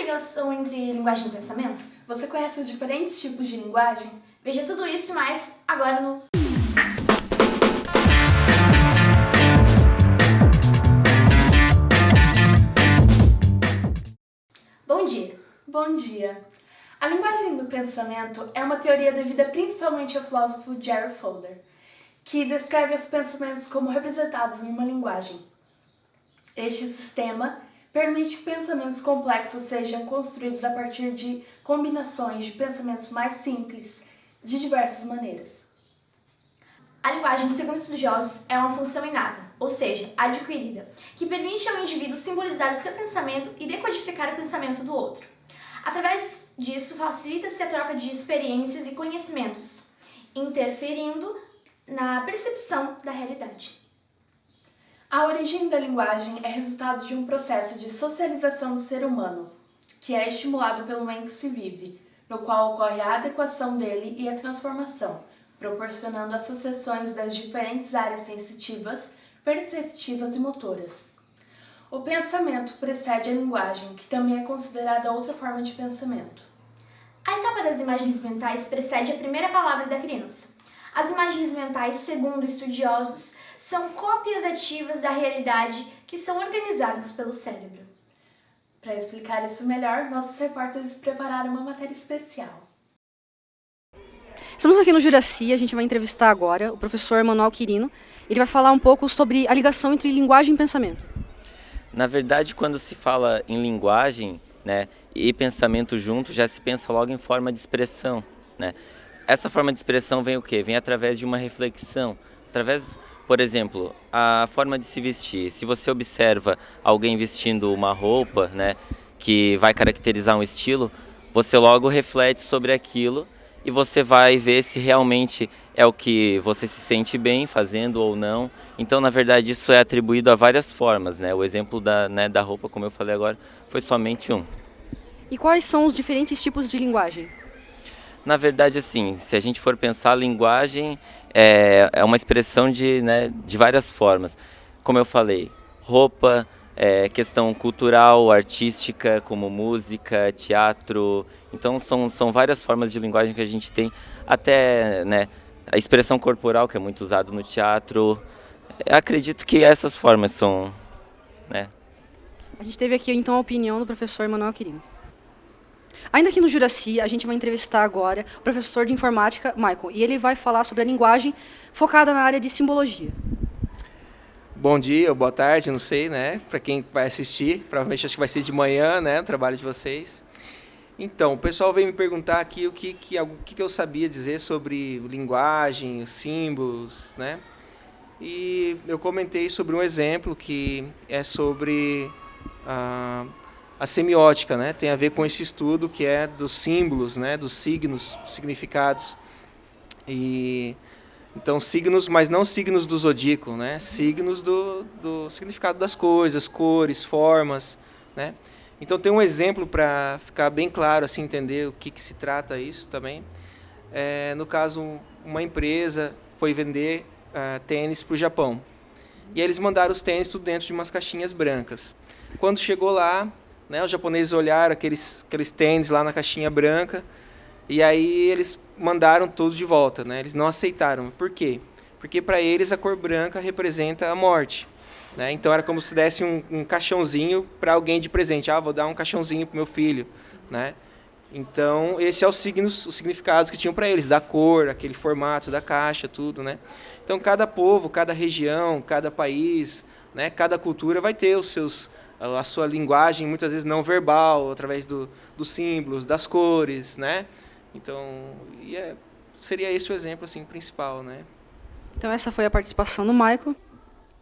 ligação entre linguagem e pensamento? Você conhece os diferentes tipos de linguagem? Veja tudo isso e mais agora no... Bom dia! Bom dia! A linguagem do pensamento é uma teoria devida principalmente ao filósofo Jerry Fowler, que descreve os pensamentos como representados numa linguagem. Este sistema permite que pensamentos complexos sejam construídos a partir de combinações de pensamentos mais simples, de diversas maneiras. A linguagem, segundo estudiosos, é uma função inata, ou seja, adquirida, que permite ao indivíduo simbolizar o seu pensamento e decodificar o pensamento do outro. Através disso, facilita-se a troca de experiências e conhecimentos, interferindo na percepção da realidade. A origem da linguagem é resultado de um processo de socialização do ser humano, que é estimulado pelo meio que se vive, no qual ocorre a adequação dele e a transformação, proporcionando associações das diferentes áreas sensitivas, perceptivas e motoras. O pensamento precede a linguagem, que também é considerada outra forma de pensamento. A etapa das imagens mentais precede a primeira palavra da criança. As imagens mentais, segundo estudiosos, são cópias ativas da realidade que são organizadas pelo cérebro. Para explicar isso melhor, nossos repórteres prepararam uma matéria especial. Estamos aqui no Juraci, a gente vai entrevistar agora o professor Manuel Quirino. Ele vai falar um pouco sobre a ligação entre linguagem e pensamento. Na verdade, quando se fala em linguagem, e pensamento junto, já se pensa logo em forma de expressão, Essa forma de expressão vem o quê? Vem através de uma reflexão, através, por exemplo, a forma de se vestir. Se você observa alguém vestindo uma roupa, que vai caracterizar um estilo, você logo reflete sobre aquilo e você vai ver se realmente é o que você se sente bem fazendo ou não. Então, na verdade, isso é atribuído a várias formas, O exemplo da roupa, como eu falei agora, foi somente um. E quais são os diferentes tipos de linguagem? Na verdade, assim, se a gente for pensar, a linguagem é uma expressão de várias formas. Como eu falei, roupa, questão cultural, artística, como música, teatro. Então, são várias formas de linguagem que a gente tem. Até a expressão corporal, que é muito usada no teatro. Eu acredito que essas formas são... A gente teve aqui, então, a opinião do professor Manuel Quirino. Ainda aqui no Juraci, a gente vai entrevistar agora o professor de informática, Michael, e ele vai falar sobre a linguagem focada na área de simbologia. Bom dia ou boa tarde, não sei, para quem vai assistir, provavelmente acho que vai ser de manhã, o trabalho de vocês. Então, o pessoal veio me perguntar aqui o que eu sabia dizer sobre linguagem, símbolos, E eu comentei sobre um exemplo que é sobre a semiótica, tem a ver com esse estudo que é dos símbolos, dos signos, significados. Então, signos, mas não signos do zodíaco, signos do significado das coisas, cores, formas. Então, tem um exemplo para ficar bem claro, assim, entender o que se trata isso também. No caso, uma empresa foi vender tênis para o Japão. E eles mandaram os tênis tudo dentro de umas caixinhas brancas. Quando chegou lá, os japoneses olharam aqueles tênis lá na caixinha branca e aí eles mandaram todos de volta, Eles não aceitaram. Por quê? Porque para eles a cor branca representa a morte, Então era como se desse um caixãozinho para alguém de presente. Vou dar um caixãozinho para o meu filho, Então esse é os significados que tinham para eles, da cor, aquele formato da caixa, tudo, Então cada povo, cada região, cada país, cada cultura vai ter a sua linguagem, muitas vezes não verbal, através dos símbolos, das cores, Então, seria esse o exemplo assim, principal, Então, essa foi a participação do Michael.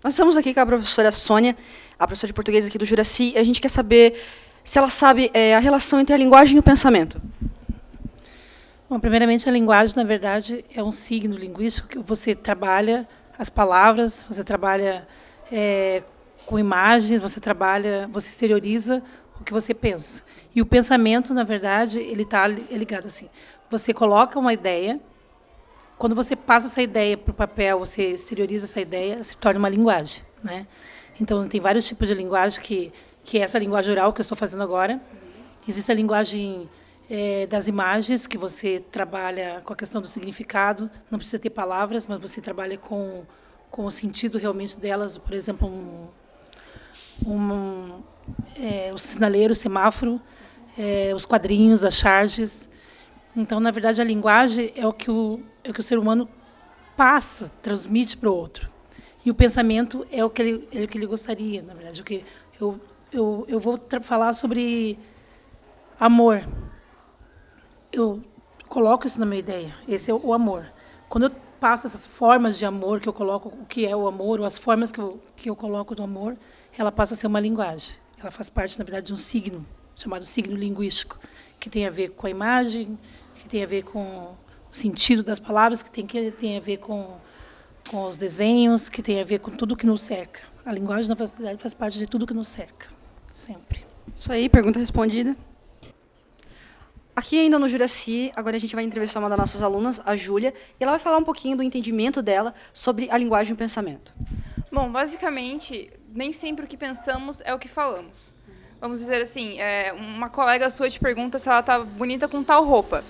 Nós estamos aqui com a professora Sônia, a professora de português aqui do Juraci, e a gente quer saber se ela sabe a relação entre a linguagem e o pensamento. Bom, primeiramente, a linguagem, na verdade, é um signo linguístico que você trabalha as palavras, você trabalha com imagens, você exterioriza o que você pensa. E o pensamento, na verdade, ele está ligado assim. Você coloca uma ideia, quando você passa essa ideia para o papel, você exterioriza essa ideia, se torna uma linguagem, Então, tem vários tipos de linguagem, que é essa linguagem oral que eu estou fazendo agora, Existe a linguagem das imagens, que você trabalha com a questão do significado, não precisa ter palavras, mas você trabalha com o sentido realmente delas, por exemplo, o sinaleiro, o semáforo, os quadrinhos, as charges. Então, na verdade, a linguagem é o que o ser humano passa, transmite para o outro. E o pensamento é o que ele gostaria, na verdade. Eu vou falar sobre amor. Eu coloco isso na minha ideia. Esse é o amor. Quando eu passo essas formas de amor, que eu coloco o que é o amor, ou as formas que eu coloco do amor, ela passa a ser uma linguagem. Ela faz parte, na verdade, de um signo, chamado signo linguístico, que tem a ver com a imagem, que tem a ver com o sentido das palavras, que tem a ver com os desenhos, que tem a ver com tudo que nos cerca. A linguagem, na verdade, faz parte de tudo que nos cerca, sempre. Isso aí, pergunta respondida. Aqui ainda no Juraci, agora a gente vai entrevistar uma das nossas alunas, a Júlia, e ela vai falar um pouquinho do entendimento dela sobre a linguagem e o pensamento. Bom, basicamente, nem sempre o que pensamos é o que falamos. Vamos dizer assim, uma colega sua te pergunta se ela está bonita com tal roupa.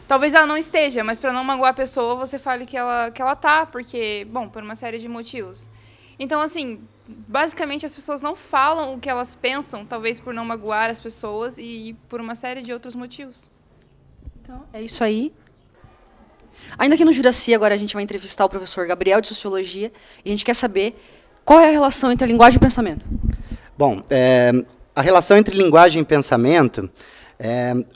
Talvez ela não esteja, mas para não magoar a pessoa, você fale que ela tá, porque, bom, por uma série de motivos. Então, assim, basicamente as pessoas não falam o que elas pensam, talvez por não magoar as pessoas e por uma série de outros motivos. Então, é isso aí. Ainda aqui no Juraci, agora a gente vai entrevistar o professor Gabriel, de Sociologia, e a gente quer saber qual é a relação entre a linguagem e o pensamento. Bom, a relação entre linguagem e pensamento,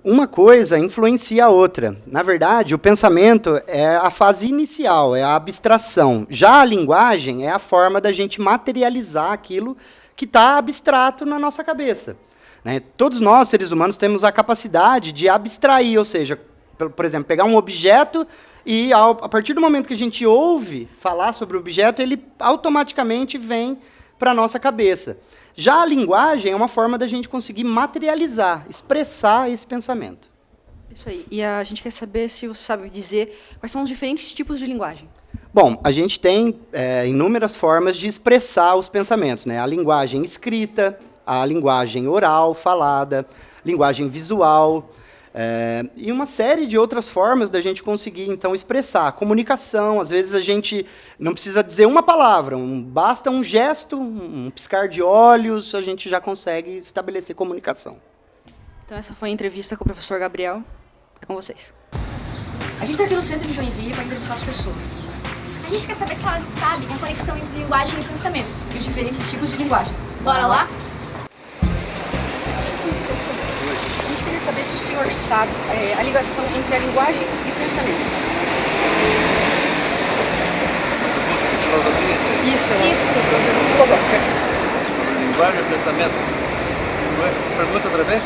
uma coisa influencia a outra. Na verdade, o pensamento é a fase inicial, é a abstração. Já a linguagem é a forma da gente materializar aquilo que está abstrato na nossa cabeça. Né? Todos nós, seres humanos, temos a capacidade de abstrair, ou seja, por exemplo, pegar um objeto e, a partir do momento que a gente ouve falar sobre o objeto, ele automaticamente vem para a nossa cabeça. Já a linguagem é uma forma da gente conseguir materializar, expressar esse pensamento. Isso aí. E a gente quer saber se você sabe dizer quais são os diferentes tipos de linguagem. Bom, a gente tem inúmeras formas de expressar os pensamentos, né? A linguagem escrita, a linguagem oral, falada, linguagem visual, e uma série de outras formas da gente conseguir, então, expressar. A comunicação, às vezes a gente não precisa dizer uma palavra, basta um gesto, um piscar de olhos, a gente já consegue estabelecer comunicação. Então, essa foi a entrevista com o professor Gabriel. É com vocês. A gente está aqui no centro de Joinville para entrevistar as pessoas. A gente quer saber se elas sabem a conexão entre linguagem e pensamento e os diferentes tipos de linguagem. Bora lá? A gente queria saber se o senhor sabe a ligação entre a linguagem e o pensamento. Filosofia? Isso. Filosófica. Linguagem e pensamento. Pergunta outra vez?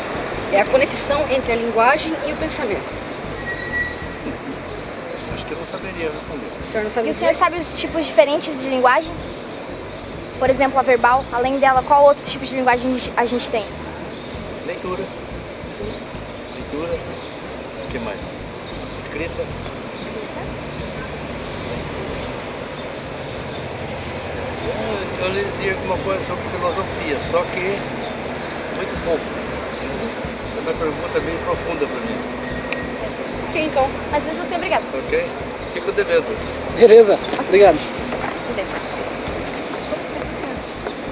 É a conexão entre a linguagem e o pensamento. Acho que eu não saberia responder. O senhor não sabe E o dizer? senhor sabe os tipos diferentes de linguagem? Por exemplo, a verbal. Além dela, qual outros tipos de linguagem a gente tem? Leitura. Sim. Leitura. O que mais? Escrita. Eu li alguma coisa sobre filosofia, só que muito pouco. É uma pergunta meio profunda para mim. Ok, então. Às vezes eu sei obrigada. Ok? Fico devendo. Beleza, obrigado.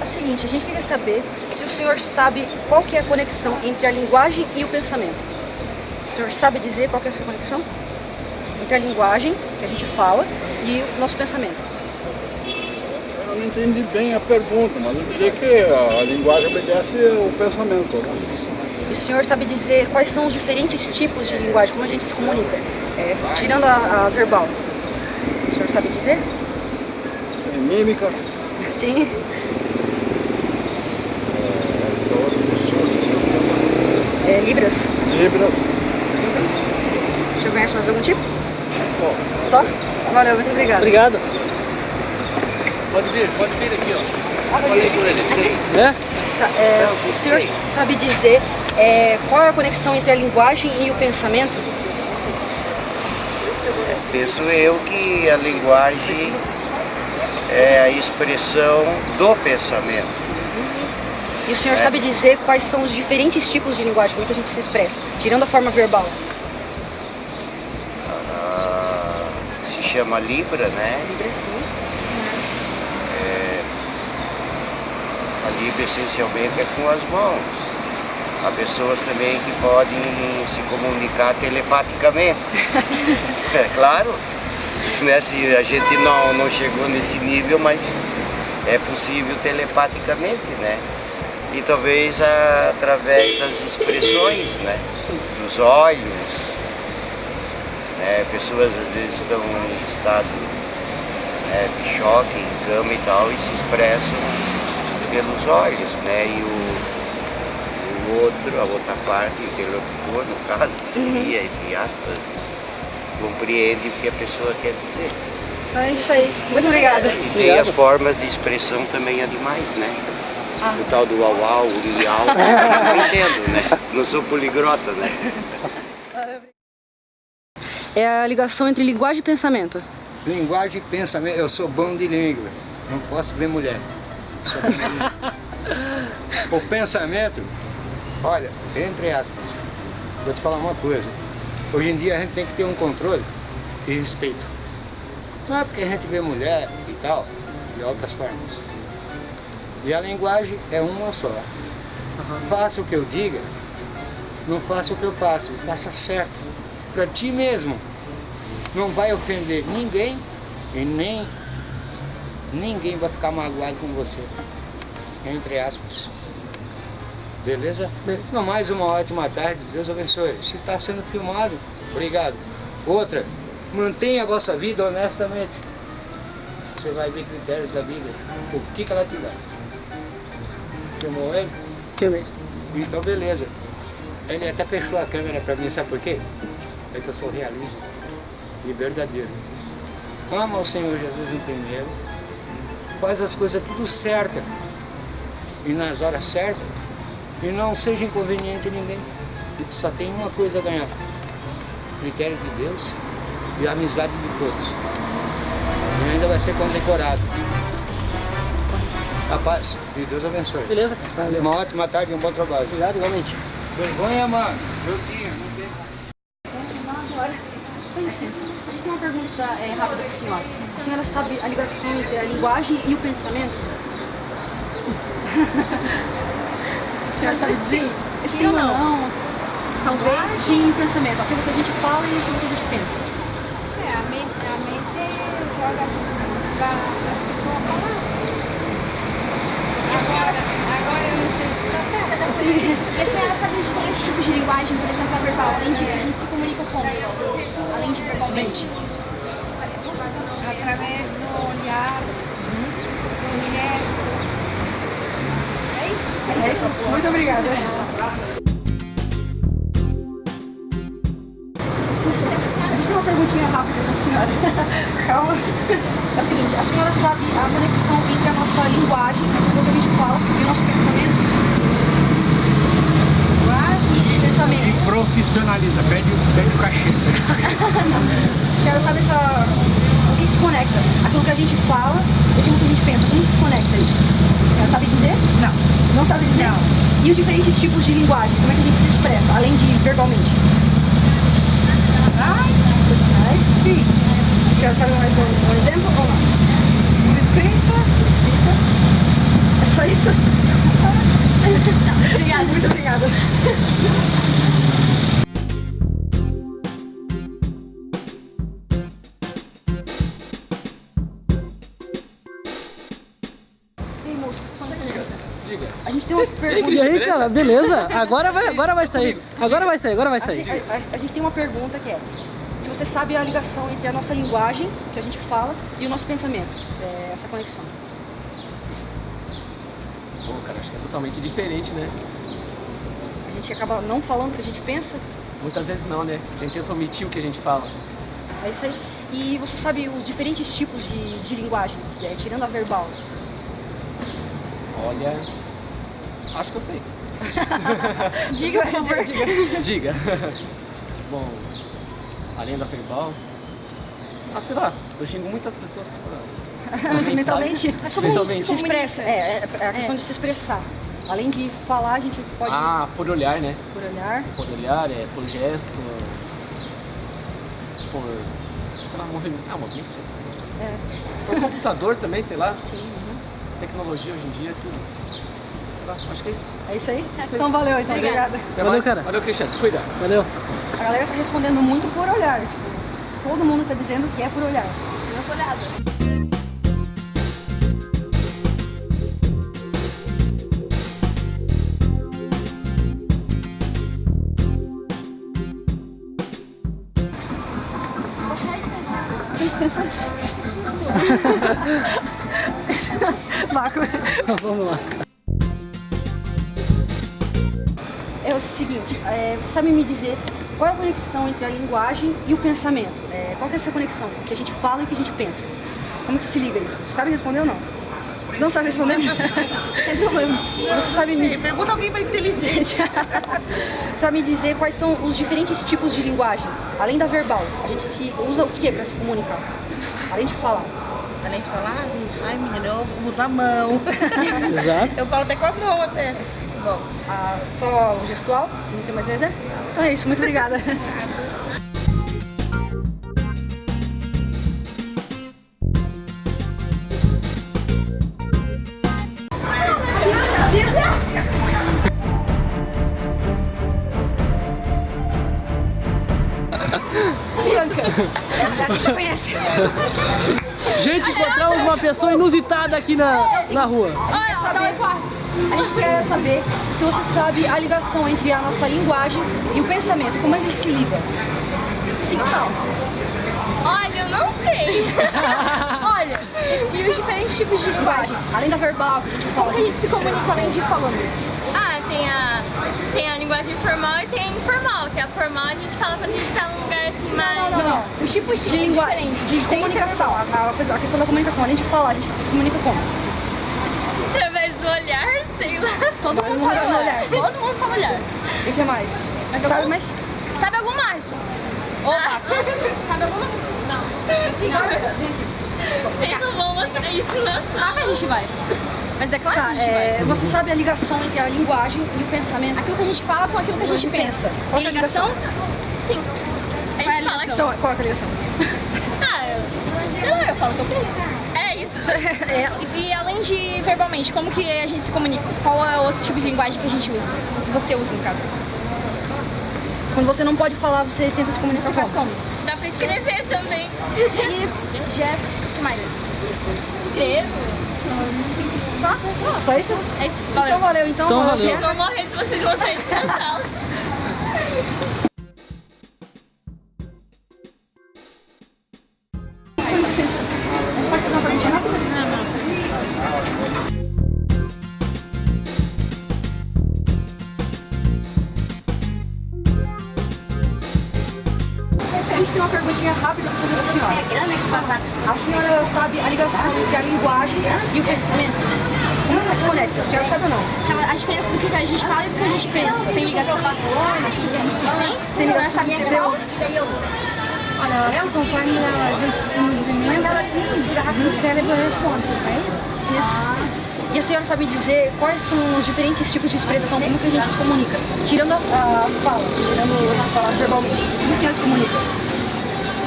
É o seguinte, a gente queria saber se o senhor sabe qual que é a conexão entre a linguagem e o pensamento. O senhor sabe dizer qual que é essa conexão? Entre a linguagem, que a gente fala, e o nosso pensamento. Eu não entendi bem a pergunta, mas eu diria que a linguagem obedece ao pensamento. E o senhor sabe dizer quais são os diferentes tipos de linguagem, como a gente se comunica? Tirando a verbal. O senhor sabe dizer? Mímica. Sim. Libras? Libras. O senhor conhece mais algum tipo? Só? Valeu, muito obrigado. Obrigado. Pode vir aqui, ó. Falei com ele. Tá, o senhor sabe dizer qual é a conexão entre a linguagem e o pensamento? Penso eu que a linguagem é a expressão do pensamento. E o senhor sabe dizer quais são os diferentes tipos de linguagem, como é que a gente se expressa, tirando a forma verbal? Se chama Libra, né? Libra, sim. A Libra essencialmente é com as mãos. Há pessoas também que podem se comunicar telepaticamente. É claro, isso, né, se a gente não chegou nesse nível, mas é possível telepaticamente, né? E talvez através das expressões, né? Dos olhos, né? Pessoas às vezes estão em estado, né, de choque, em cama e tal, e se expressam pelos olhos, né? E a outra parte, o interlocutor, no caso, seria, entre aspas, compreende o que a pessoa quer dizer. É isso aí. Muito obrigada. E tem as formas de expressão também animais, né? O tal do uau-uau, o miau, eu não entendo, né? Não sou poliglota, né? É a ligação entre linguagem e pensamento. Linguagem e pensamento, eu sou bom de língua, não posso ver mulher. Sou bom de língua. O pensamento, olha, entre aspas, vou te falar uma coisa. Hoje em dia a gente tem que ter um controle e respeito. Não é porque a gente vê mulher e tal, de outras formas. E a linguagem é uma só. Faça o que eu diga, não faça o que eu faço, faça certo. Para ti mesmo. Não vai ofender ninguém e nem ninguém vai ficar magoado com você. Entre aspas. Beleza? Não, mais uma ótima tarde. Deus abençoe. Se está sendo filmado, obrigado. Outra, mantenha a vossa vida honestamente. Você vai ver critérios da Bíblia. O que ela te dá? Filmou ele? Filmei. Então, beleza. Ele até fechou a câmera para mim, sabe por quê? É que eu sou realista e verdadeiro. Ama o Senhor Jesus em primeiro. Faz as coisas tudo certas e nas horas certas. E não seja inconveniente a ninguém. E tu só tem uma coisa a ganhar. Critério de Deus e a amizade de todos. E ainda vai ser condecorado. A paz e Deus abençoe. Beleza, cara. Valeu. Uma ótima tarde e um bom trabalho. Obrigado, igualmente. Vergonha, mano. Eu tinha, não tem. Senhora, com licença. A gente tem uma pergunta rápida para a senhora. A senhora sabe a ligação entre a linguagem e o pensamento? A senhora sabe dizer? Sim ou não? Talvez. Sim, o pensamento. Aquilo que a gente fala e aquilo que a gente pensa. A mente joga para as pessoas falar. Agora eu não sei se está certo. Sim. E a senhora sabe os diferentes tipos de linguagem, por exemplo, a verbal? Além disso, a gente se comunica como? Além de verbalmente? Através do olhar, dos gestos. É isso? É isso. Muito obrigada. A gente tem uma perguntinha rápida para a senhora. Calma. É o seguinte, a senhora sabe a conexão entre a nossa linguagem, aquilo que a gente fala, e o nosso pensamento? Se profissionaliza, pede o cachê. A senhora sabe o que se conecta? Aquilo que a gente fala e aquilo que a gente pensa. Como que se conecta isso? A senhora sabe dizer? Não. Não sabe dizer? Não. E os diferentes tipos de linguagem, como é que a gente se expressa, além de verbalmente? Sinais? Sim. A senhora sabe mais um exemplo ou não? Por escrita? É só isso? Obrigada. Muito obrigada. Ei, moço, Diga. a gente tem uma pergunta. E aí, cara, beleza? Agora vai sair. Agora vai sair. A gente tem uma pergunta que é: se você sabe a ligação entre a nossa linguagem, que a gente fala, e o nosso pensamento, essa conexão. Pô, cara, acho que é totalmente diferente, né? A gente acaba não falando o que a gente pensa. Muitas vezes não, né? A gente tenta omitir o que a gente fala. É isso aí. E você sabe os diferentes tipos de linguagem, tirando a verbal? Olha, acho que eu sei. Diga, por favor. Diga. Bom, além da verbal, sei lá, eu xingo muitas pessoas por mentalmente? Mas como mentalmente. Se expressa? É a questão de se expressar. Além de falar, a gente pode... Ah, por olhar, né? Por olhar. Por olhar, por gesto, por, sei lá, movimento. Ah, movimento, gesto. É. Por computador também, sei lá. Sim. Tecnologia hoje em dia, tudo. Sei lá, acho que é isso. É isso aí? Então valeu, então. Obrigada. Valeu, cara. Valeu, Cristian. Se cuida. Valeu. A galera tá respondendo muito por olhar. Tipo, todo mundo tá dizendo que é por olhar. Nossa olhada. Marco. Vamos lá. É o seguinte, você sabe me dizer qual é a conexão entre a linguagem e o pensamento? Qual que é essa conexão? O que a gente fala e o que a gente pensa? Como que se liga isso? Você sabe responder ou não? Não sabe responder? Tem problema. Você sabe me... Pergunta alguém mais inteligente. Sabe me dizer quais são os diferentes tipos de linguagem? Além da verbal, a gente usa o que para se comunicar? Além de falar. Além de falar? Ai, menina, eu uso a mão. Exato. Eu falo até com a mão até. Bom. Só o gestual? Não tem mais nada? Então é isso, muito obrigada. Bianca, a gente conhece. Gente, encontramos uma pessoa inusitada aqui na rua. Olha, só dá um quarto. A gente quer saber se você sabe a ligação entre a nossa linguagem e o pensamento. Como a gente se liga? Sim ou não? Olha, eu não sei. Olha, e os diferentes tipos de linguagem? Além da verbal, que a gente fala. Como que a gente se comunica além de falando? Ah, tem a linguagem formal e tem a informal. Que a formal a gente fala quando a gente tá num lugar assim mais... Não. Os tipos de linguagem, de comunicação. A questão da comunicação. Além de falar, a gente se comunica como? Através do olhar, sei lá. Todo mundo fala olhar. Todo mundo fala olhar. E o que mais? Sabe mais? Sabe algum mais? Opa! Sabe alguma? Não. Vocês não vão mostrar isso na sala. Claro que a gente vai. Mas é claro que a gente vai. Você sabe a ligação entre a linguagem e o pensamento? Aquilo que a gente fala com aquilo que a gente pensa. Qual é a ligação? Sim. A gente fala que... Qual é a ligação? Sei lá, eu falo o que eu penso. É isso. E além de verbalmente, como que a gente se comunica? Qual é o outro tipo de linguagem que a gente usa? Que você usa, no caso? Quando você não pode falar, você tenta se comunicar Você faz como? Dá pra escrever também. Isso, gestos, o que mais? Escrevo. Só isso? É isso, valeu. Então valeu, Então valeu. Eu vou morrer se vocês vão sair dessa sala. Com licença. Pode fazer uma perguntinha rápida? A gente tem uma perguntinha rápida para fazer para a senhora. A senhora sabe a ligação entre a linguagem e o pensamento? Como ela se conecta? A senhora sabe ou não? A diferença do que a gente fala e do que a gente pensa. Tem ligação? Tem ligação? Sabe dizer? Olha, eu acho que conforme a gente se movimenta, o cérebro responde, é isso? Isso. E a senhora sabe dizer quais são os diferentes tipos de expressão, como que a gente se comunica? Tirando a fala, tirando a fala verbalmente, como a senhora se comunica?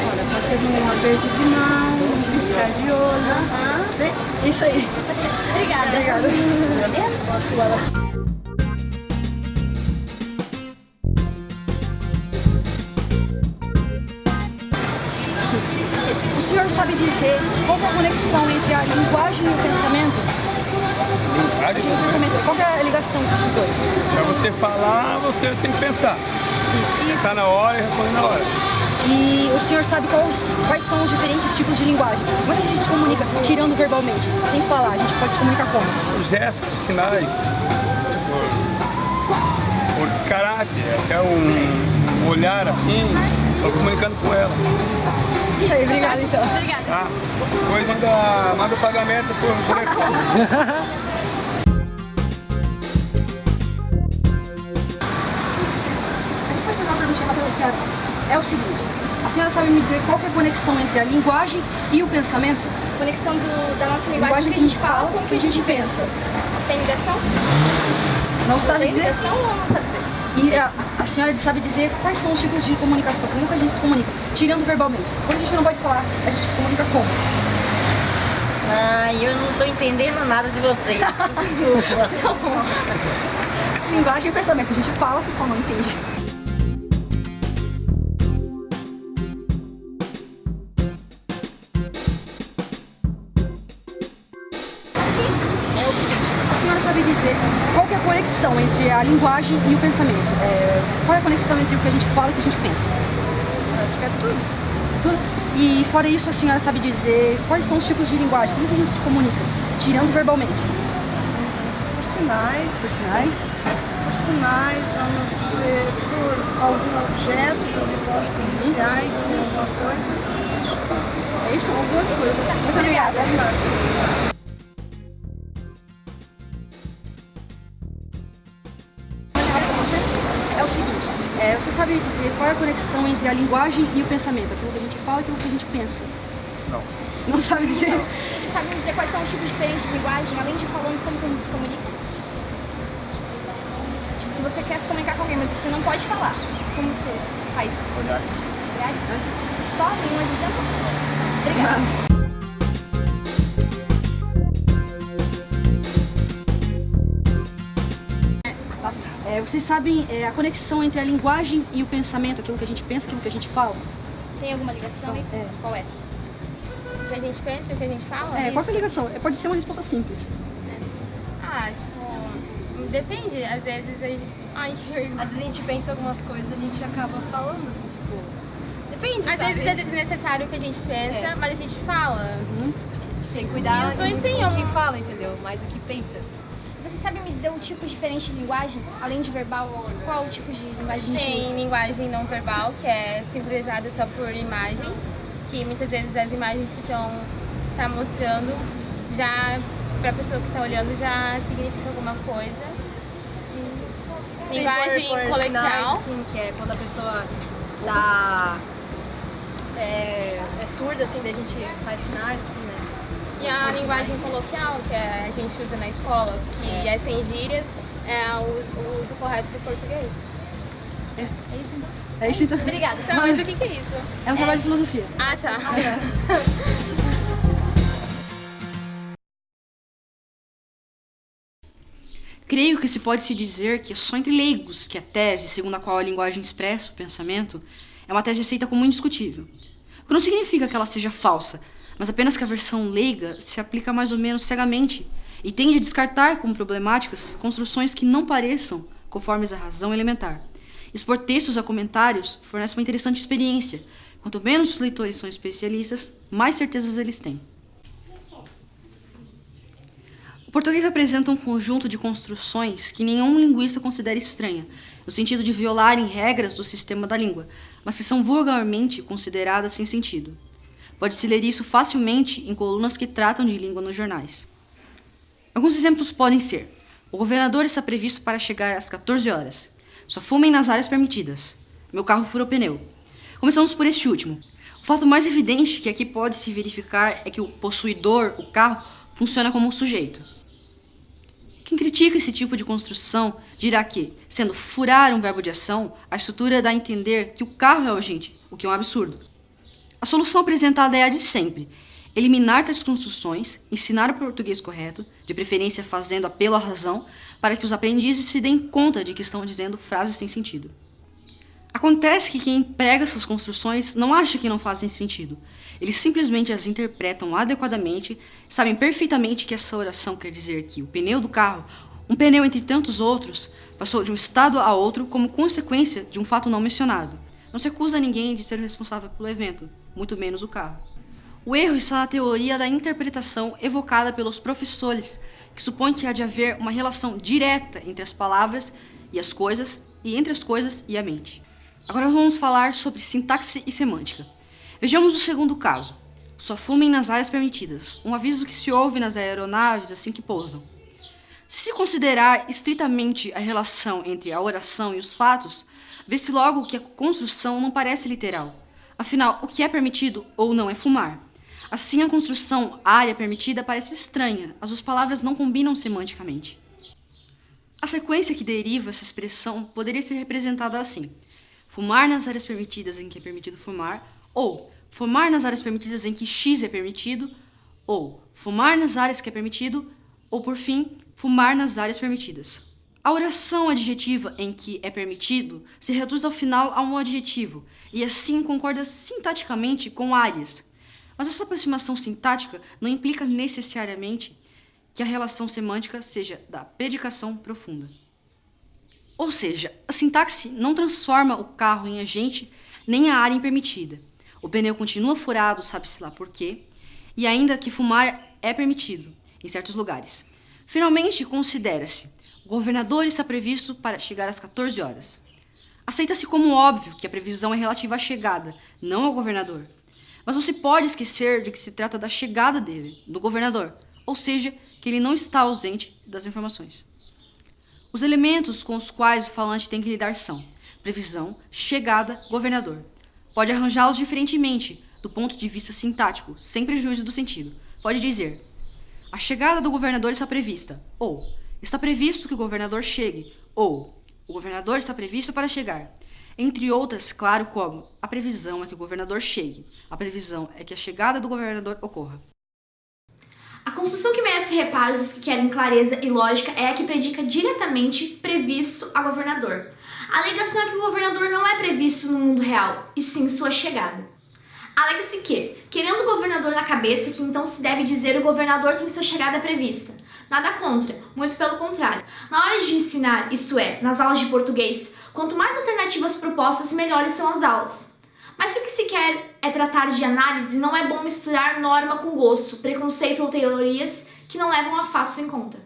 Olha, pode ter um aperto de mão, piscar de olho. Isso aí. Obrigada. O senhor sabe dizer qual é a conexão entre a linguagem e o pensamento? Linguagem? E o pensamento. Qual é a ligação entre esses dois? Para você falar, você tem que pensar. Isso. Pensar na hora e responder na hora. E o senhor sabe quais são os diferentes tipos de linguagem? Como é que a gente se comunica? Tirando verbalmente, sem falar, a gente pode se comunicar como? Os gestos, sinais, por caráter, até um olhar assim, estou comunicando com ela. Isso aí, obrigada então. Obrigada. Tá? Depois manda o pagamento por e-mail. É o seguinte, a senhora sabe me dizer qual que é a conexão entre a linguagem e o pensamento? conexão da nossa linguagem que a gente fala com o que a gente pensa. Tem ligação? Não sabe Tem dizer? ligação ou não sabe dizer? E a senhora sabe dizer quais são os tipos de comunicação, como que a gente se comunica, tirando verbalmente. Quando a gente não pode falar, a gente se comunica como? Ai, eu não tô entendendo nada de vocês. Desculpa. Tá bom. Linguagem e pensamento, a gente fala, o pessoal não entende. É o seguinte, a senhora sabe dizer qual que é a conexão entre a linguagem e o pensamento? Qual é a conexão entre o que a gente fala e o que a gente pensa? Acho que é tudo. Tudo? E fora isso, a senhora sabe dizer quais são os tipos de linguagem? Como que a gente se comunica? Tirando verbalmente. Por sinais. Por sinais? Por sinais, vamos dizer, por algum objeto que eu posso pronunciar e dizer alguma coisa. É isso? Algumas coisas. Muito obrigada. É o seguinte, você sabe dizer qual é a conexão entre a linguagem e o pensamento? Aquilo que a gente fala e aquilo que a gente pensa? Não. Não sabe dizer? Eles sabem dizer quais são os tipos diferentes de linguagem, além de falando como que a gente se comunica? Tipo, se você quer se comunicar com alguém, mas você não pode falar, como você faz isso? Olhares. Olhares? Só tem um exemplo? Obrigada. Vocês sabem a conexão entre a linguagem e o pensamento, aquilo que a gente pensa, aquilo que a gente fala? Tem alguma ligação? Qual é? O que a gente pensa e o que a gente fala? Qual que é a ligação? Pode ser uma resposta simples. Depende. Às vezes a gente... Às vezes a gente pensa algumas coisas, a gente acaba falando, assim, tipo... Depende, Às vezes é desnecessário o que a gente pensa, mas a gente fala. Tem que cuidar E os dois muito têm com quem fala, entendeu? Mais do que pensa. Você sabe me dizer um tipo diferente de linguagem, além de verbal? Qual o tipo de linguagem a gente usa? Tem linguagem não verbal, que é simbolizada só por imagens, que muitas vezes as imagens que tá mostrando, já para a pessoa que está olhando, já significa alguma coisa. Linguagem coloquial. Sinais, assim, que é quando a pessoa tá... É surda, assim, daí a gente faz sinais, assim, né? E a linguagem coloquial, que a gente usa na escola, que é sem gírias, é o uso correto do português. É isso então? É isso então? Obrigada. Então, mas o que é isso? É um trabalho de filosofia. Ah, tá. Creio que se pode se dizer que é só entre leigos que a tese, segundo a qual a linguagem expressa o pensamento, é uma tese aceita como indiscutível. O que não significa que ela seja falsa, mas apenas que a versão leiga se aplica mais ou menos cegamente e tende a descartar como problemáticas construções que não pareçam conformes à razão elementar. Expor textos a comentários fornece uma interessante experiência. Quanto menos os leitores são especialistas, mais certezas eles têm. O português apresenta um conjunto de construções que nenhum linguista considera estranha, no sentido de violarem regras do sistema da língua, mas que são vulgarmente consideradas sem sentido. Pode-se ler isso facilmente em colunas que tratam de língua nos jornais. Alguns exemplos podem ser: o governador está previsto para chegar às 14 horas. Só fumem nas áreas permitidas. Meu carro furou pneu. Começamos por este último. O fato mais evidente que aqui pode se verificar é que o possuidor, o carro, funciona como um sujeito. Quem critica esse tipo de construção dirá que, sendo furar um verbo de ação, a estrutura dá a entender que o carro é o agente, o que é um absurdo. A solução apresentada é a de sempre: eliminar tais construções, ensinar o português correto, de preferência fazendo apelo à razão, para que os aprendizes se deem conta de que estão dizendo frases sem sentido. Acontece que quem emprega essas construções não acha que não fazem sentido. Eles simplesmente as interpretam adequadamente, sabem perfeitamente que essa oração quer dizer que o pneu do carro, um pneu entre tantos outros, passou de um estado a outro como consequência de um fato não mencionado. Não se acusa ninguém de ser responsável pelo evento, muito menos o carro. O erro está na teoria da interpretação evocada pelos professores, que supõe que há de haver uma relação direta entre as palavras e as coisas, e entre as coisas e a mente. Agora vamos falar sobre sintaxe e semântica. Vejamos o segundo caso. Só fumem nas áreas permitidas, um aviso que se ouve nas aeronaves assim que pousam. Se considerar estritamente a relação entre a oração e os fatos, vê-se logo que a construção não parece literal. Afinal, o que é permitido ou não é fumar? Assim, a construção área permitida parece estranha, as duas palavras não combinam semanticamente. A sequência que deriva essa expressão poderia ser representada assim: fumar nas áreas permitidas em que é permitido fumar, ou fumar nas áreas permitidas em que X é permitido, ou fumar nas áreas que é permitido, ou, por fim, fumar nas áreas permitidas. A oração adjetiva em que é permitido se reduz ao final a um adjetivo, e assim concorda sintaticamente com áreas. Mas essa aproximação sintática não implica necessariamente que a relação semântica seja da predicação profunda. Ou seja, a sintaxe não transforma o carro em agente nem a área em permitida. O pneu continua furado, sabe-se lá por quê, e ainda que fumar é permitido, em certos lugares. Finalmente, considera-se: o governador está previsto para chegar às 14 horas. Aceita-se como óbvio que a previsão é relativa à chegada, não ao governador. Mas não se pode esquecer de que se trata da chegada dele, do governador, ou seja, que ele não está ausente das informações. Os elementos com os quais o falante tem que lidar são previsão, chegada, governador. Pode arranjá-los diferentemente, do ponto de vista sintático, sem prejuízo do sentido. Pode dizer: a chegada do governador está prevista, ou está previsto que o governador chegue, ou o governador está previsto para chegar. Entre outras, claro, como a previsão é que o governador chegue, a previsão é que a chegada do governador ocorra. A construção que merece reparos dos que querem clareza e lógica é a que predica diretamente previsto a governador. A alegação é que o governador não é previsto no mundo real, e sim sua chegada. Alega-se que, querendo o governador na cabeça, que então se deve dizer o governador tem sua chegada prevista. Nada contra, muito pelo contrário. Na hora de ensinar, isto é, nas aulas de português, quanto mais alternativas propostas, melhores são as aulas. Mas se o que se quer é tratar de análise, não é bom misturar norma com gosto, preconceito ou teorias que não levam a fatos em conta.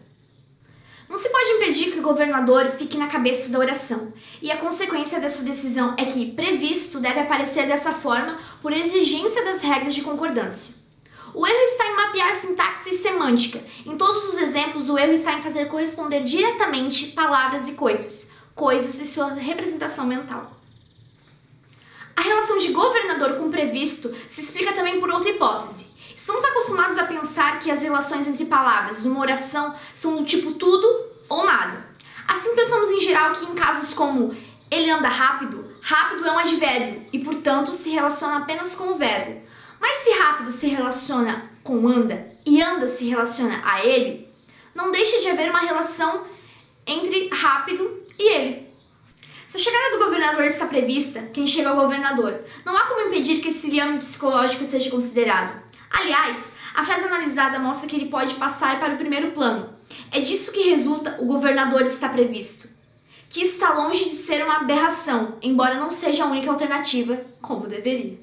Não se pode impedir que o governador fique na cabeça da oração, e a consequência dessa decisão é que previsto deve aparecer dessa forma por exigência das regras de concordância. O erro está em mapear sintaxe e semântica. Em todos os exemplos, o erro está em fazer corresponder diretamente palavras e coisas e sua representação mental. A relação de governador com previsto se explica também por outra hipótese. Estamos acostumados a pensar que as relações entre palavras numa oração são do tipo tudo ou nada. Assim pensamos em geral que em casos como ele anda rápido, rápido é um advérbio e, portanto, se relaciona apenas com o verbo. Mas se rápido se relaciona com anda e anda se relaciona a ele, não deixa de haver uma relação entre rápido e ele. Se a chegada do governador está prevista, quem chega ao governador, não há como impedir que esse liame psicológico seja considerado. Aliás, a frase analisada mostra que ele pode passar para o primeiro plano. É disso que resulta o governador está previsto, que está longe de ser uma aberração, embora não seja a única alternativa, como deveria.